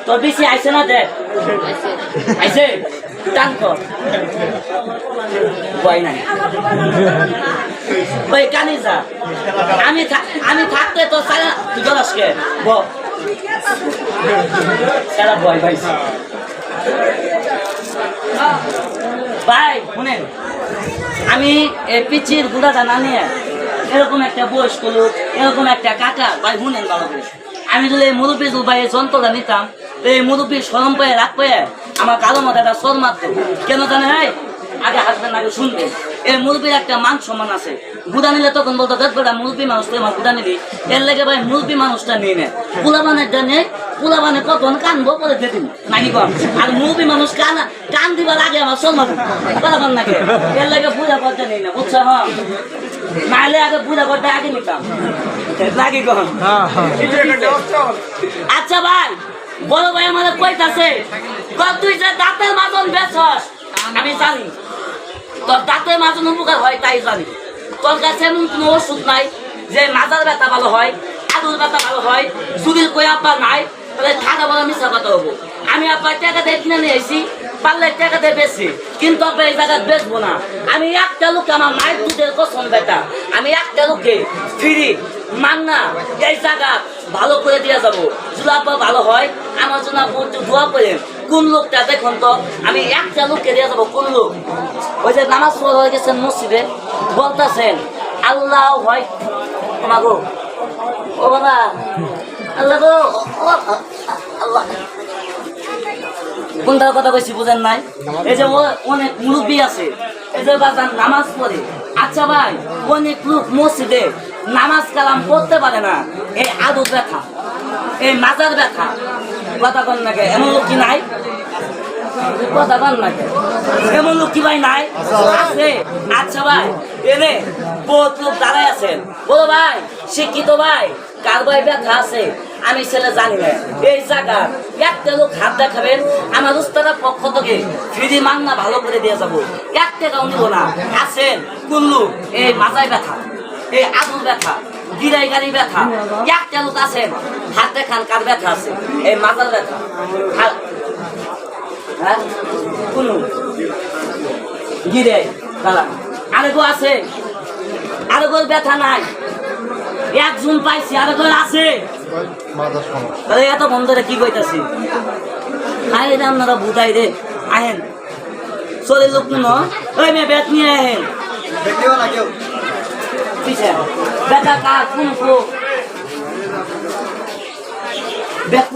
তোর বেশি আইছে না দেখ আইছে টান কর ভয় নাই ভাই কানি যা আমি থাকতে তো সারা তুই আজকে সারা ভয় ভাই ভাই শুনেন আমি পিচির গুড়াটা না নিয়ে এরকম একটা বয়স্ক লোক এরকম একটা কাকা ভাই শুনেন ভালো করে আমি যদি এই মুরব্বী ভাই যন্ত্রটা নিতাম তো এই মুরব্বীর সরম পেয়ে রাখ পেয়ে আমার কালো মতো একটা সর মারত কেন জানে ভাই আগে হাসবেন আগে শুনবেন এই মুরব্বীর একটা মান সম্মান আছে গুড়া নিলে তখন বলতো দেখবেন মুরব্বী মানুষ তো আমার গুড়া নিবি এর লেগে ভাই মুরব্বী মানুষটা নিয়ে নেয় পোলাবানের নেই পোলাবানে কখন কানবো পরে দিয়ে দিন নাকি কম আর মুরব্বী মানুষ কান দিবার আগে আমার সম্মান পোলাবান নাকি এর লেগে পূজা করতে নেই না বুঝছো হ্যাঁ নাইলে আগে পূজা করতে আগে নিতাম নাকি কম আচ্ছা ভাই বড় ভাই আমাদের কইতাছে তুই যে দাঁতের মাজন বেছস আমি জানি তোর দাঁতের মাজন উপকার হয় তাই জানি তোর কাছে এমন কোনো ওষুধ নাই যে মাজার ব্যথা ভালো হয় আদুর ব্যথা ভালো হয় যদি কই আপনার নাই তাহলে টাকা বলা মিশা কথা হবো আমি আপনার টাকা দিয়ে কিনে নিয়ে এসেছি পারলে টাকা দিয়ে বেশি কিন্তু আপনার এই জায়গায় বেচবো না আমি একটা লোককে আমার মায়ের দুধের কসম বেটা আমি একটা লোককে ফ্রি মান্না এই জায়গা ভালো করে দিয়ে যাবো যদি আপনার ভালো হয় আমার জন্য আপনি একটু দোয়া করেন কোন লোকটা দেখুন তো আমি একটা লোককে দিয়ে যাবো কোন লোক ওই যে নামাজ পড়া হয়ে গেছেন মসজিদে বলতেছেন আল্লাহ হয় তোমাকে ও বাবা আল্লাহ গো আল্লাহ কোনটার কথা কইছি বুঝেন নাই এই যে অনেক মুরব্বী আছে এই যে বাজার নামাজ পড়ে আচ্ছা ভাই অনেক লোক মসজিদে নামাজ কালাম পড়তে পারে না এই আদর ব্যথা এই মাজার ব্যথা কথা কন নাকি এমন লোক কি নাই কথা কন নাকি এমন লোক কি ভাই নাই আছে আচ্ছা ভাই এনে বহুত লোক দাঁড়ায় আছেন বলো ভাই শিক্ষিত ভাই কার ভাই ব্যথা আছে আমি ছেলে জানি না এই জায়গা একটা লোক হাত দেখাবেন আমার উস্তাদের পক্ষ থেকে ফ্রি মান্না ভালো করে দিয়ে যাবো এক টাকাও নিব না আছেন কোন লোক এই মাথায় ব্যথা এই আদুর ব্যথা গিরাই গাড়ি ব্যথা একটা লোক আছেন হাত দেখান কার ব্যথা আছে এই মাথার ব্যথা হ্যাঁ কোন গিরাই দাঁড়া আরেকও আছে আরেকর ব্যথা নাই একজন পাইছি আরেকর আছে তাহলে এত বন্ধরে কি কইতাছি আয় রে আপনারা বুঝাই রে আহেন শরীর লোক ন ওই মেয়ে ব্যাট নিয়ে আহেন ব্যথা কার কোন